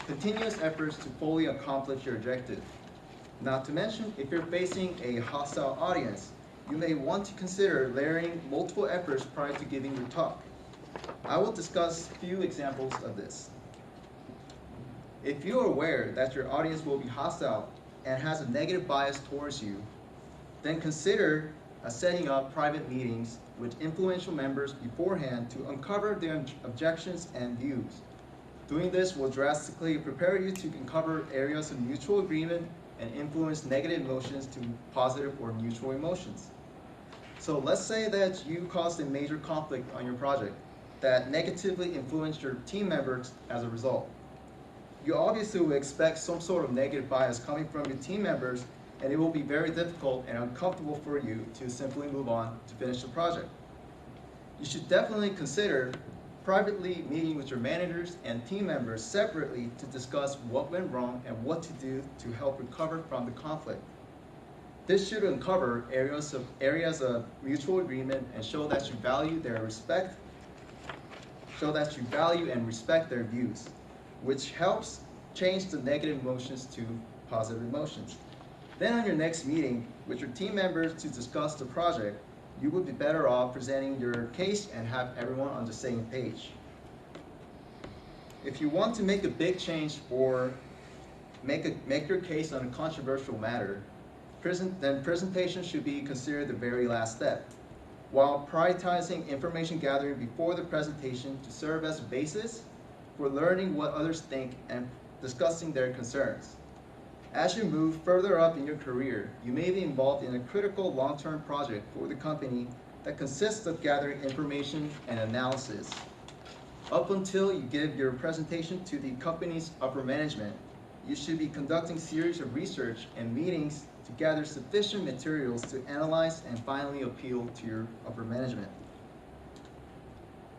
continuous efforts to fully accomplish your objective. Not to mention, if you're facing a hostile audience, you may want to consider layering multiple efforts prior to giving your talk. I will discuss a few examples of this. If you are aware that your audience will be hostile and has a negative bias towards you, then consider setting up private meetings with influential members beforehand to uncover their objections and views. Doing this will drastically prepare you to uncover areas of mutual agreement and influence negative emotions to positive or neutral emotions. So let's say that you caused a major conflict on your project that negatively influenced your team members as a result. You obviously will expect some sort of negative bias coming from your team members, and it will be very difficult and uncomfortable for you to simply move on to finish the project. You should definitely consider privately meeting with your managers and team members separately to discuss what went wrong and what to do to help recover from the conflict. This should uncover areas of mutual agreement and show that you value and respect their views, which helps change the negative emotions to positive emotions. Then on your next meeting with your team members to discuss the project, you would be better off presenting your case and have everyone on the same page. If you want to make a big change or make your case on a controversial matter, then presentation should be considered the very last step, while prioritizing information gathering before the presentation to serve as a basis for learning what others think and discussing their concerns. As you move further up in your career, you may be involved in a critical long-term project for the company that consists of gathering information and analysis. Up until you give your presentation to the company's upper management, you should be conducting a series of research and meetings to gather sufficient materials to analyze and finally appeal to your upper management.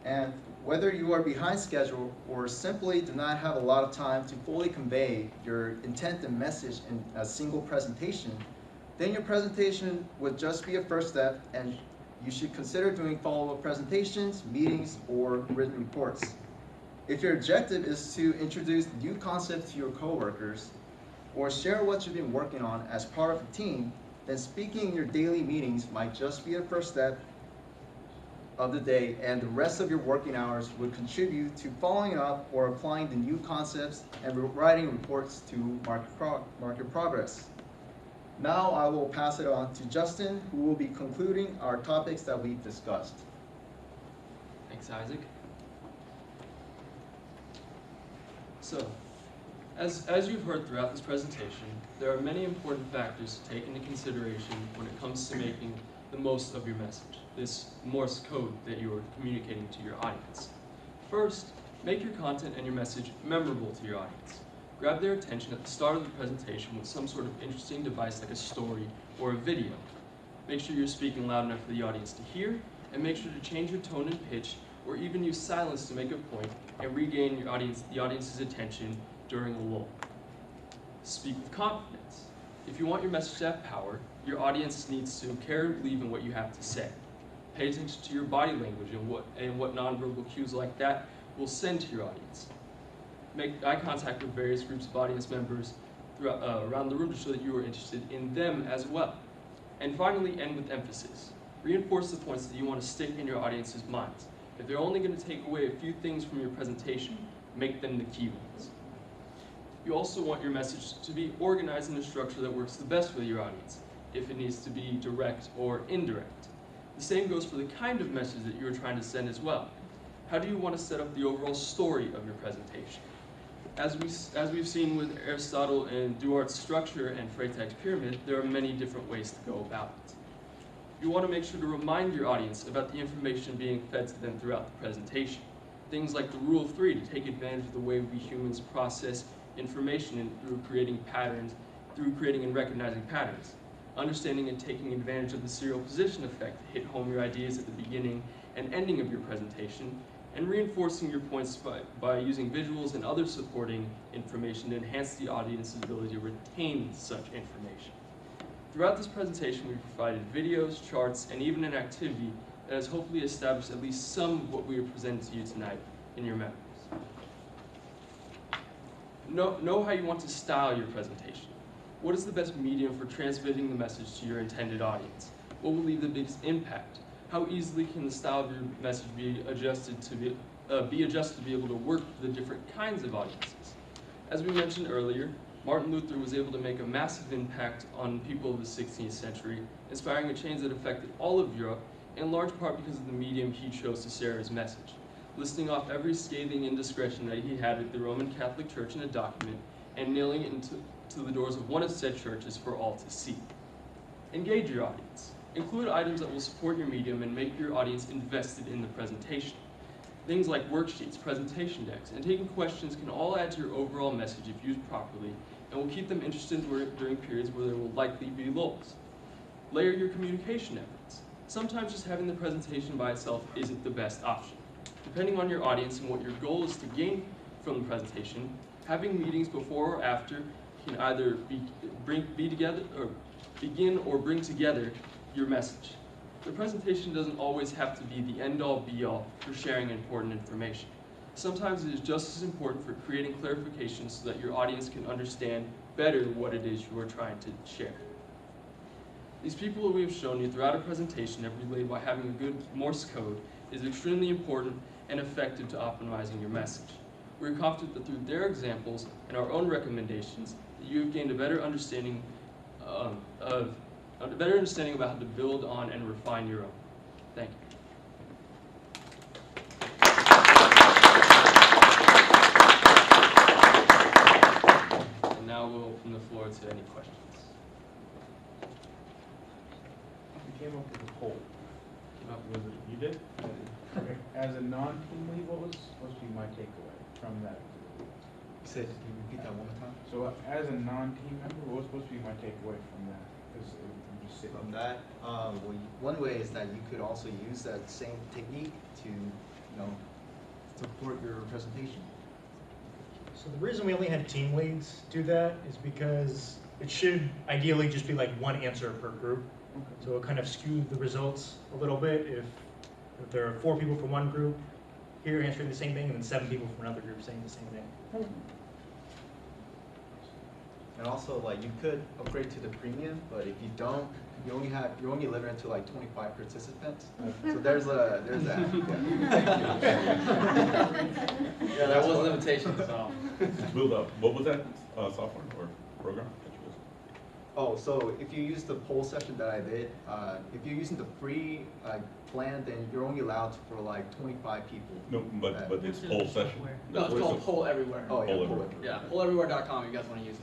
And whether you are behind schedule or simply do not have a lot of time to fully convey your intent and message in a single presentation, then your presentation would just be a first step, and you should consider doing follow-up presentations, meetings, or written reports. If your objective is to introduce new concepts to your coworkers or share what you've been working on as part of a team, then speaking in your daily meetings might just be the first step of the day, and the rest of your working hours would contribute to following up or applying the new concepts and writing reports to mark your progress. Now I will pass it on to Justin, who will be concluding our topics that we've discussed. Thanks, Isaac. So, as you've heard throughout this presentation, there are many important factors to take into consideration when it comes to making the most of your message, this Morse code that you are communicating to your audience. First, make your content and your message memorable to your audience. Grab their attention at the start of the presentation with some sort of interesting device like a story or a video. Make sure you're speaking loud enough for the audience to hear, and make sure to change your tone and pitch, or even use silence to make a point and regain the audience's attention during a lull. Speak with confidence. If you want your message to have power, your audience needs to care and believe in what you have to say. Pay attention to your body language and what nonverbal cues like that will send to your audience. Make eye contact with various groups of audience members around the room to show that you are interested in them as well. And finally, end with emphasis. Reinforce the points that you want to stick in your audience's minds. If they're only going to take away a few things from your presentation, make them the key ones. You also want your message to be organized in a structure that works the best with your audience, if it needs to be direct or indirect. The same goes for the kind of message that you are trying to send as well. How do you want to set up the overall story of your presentation? As we've seen with Aristotle and Duart's structure and Freytag's pyramid, there are many different ways to go about it. You want to make sure to remind your audience about the information being fed to them throughout the presentation. Things like the rule of 3 to take advantage of the way we humans process information through creating and recognizing patterns. Understanding and taking advantage of the serial position effect to hit home your ideas at the beginning and ending of your presentation, and reinforcing your points by using visuals and other supporting information to enhance the audience's ability to retain such information. Throughout this presentation, we provided videos, charts, and even an activity that has hopefully established at least some of what we are presenting to you tonight in your memories. Know how you want to style your presentation. What is the best medium for transmitting the message to your intended audience? What will leave the biggest impact? How easily can the style of your message be adjusted to be able to work for the different kinds of audiences? As we mentioned earlier, Martin Luther was able to make a massive impact on people of the 16th century, inspiring a change that affected all of Europe, in large part because of the medium he chose to share his message. Listing off every scathing indiscretion that he had with the Roman Catholic Church in a document and nailing it to the doors of one of said churches for all to see. Engage your audience. Include items that will support your medium and make your audience invested in the presentation. Things like worksheets, presentation decks, and taking questions can all add to your overall message if used properly, and will keep them interested during periods where there will likely be lulls. Layer your communication efforts. Sometimes just having the presentation by itself isn't the best option. Depending on your audience and what your goal is to gain from the presentation, having meetings before or after can either begin or bring together your message. The presentation doesn't always have to be the end-all be-all for sharing important information. Sometimes it is just as important for creating clarification so that your audience can understand better what it is you are trying to share. These people that we have shown you throughout our presentation have relayed why having a good Morse code is extremely important and effective to optimizing your message. We are confident that through their examples and our own recommendations, that you have gained a better understanding about how to build on and refine your own. Thank you. And now we'll open the floor to any questions. We came up with a poll. Was it you did? Okay. As a non-team lead, what was supposed to be my takeaway from that? Can you repeat that one more time? So as a non-team member, what was supposed to be my takeaway from that? Because I'm just sitting. From that, one way is that you could also use that same technique to, support your presentation. So the reason we only had team leads do that is because it should ideally just be like one answer per group. So it'll kind of skew the results a little bit if there are 4 people from one group here answering the same thing and then 7 people from another group saying the same thing. And also, you could upgrade to the premium, but if you don't, you're only limited to 25 participants. So there's that. Yeah, that was a limitation. So. What was that software or program that you used? Oh, so if you use the poll session that I did, if you're using the free plan, then you're only allowed for 25 people. No, but it's poll session. No, it's called Poll Everywhere. Oh, yeah, Poll Poll Everywhere. Yeah, polleverywhere.com. You guys want to use it?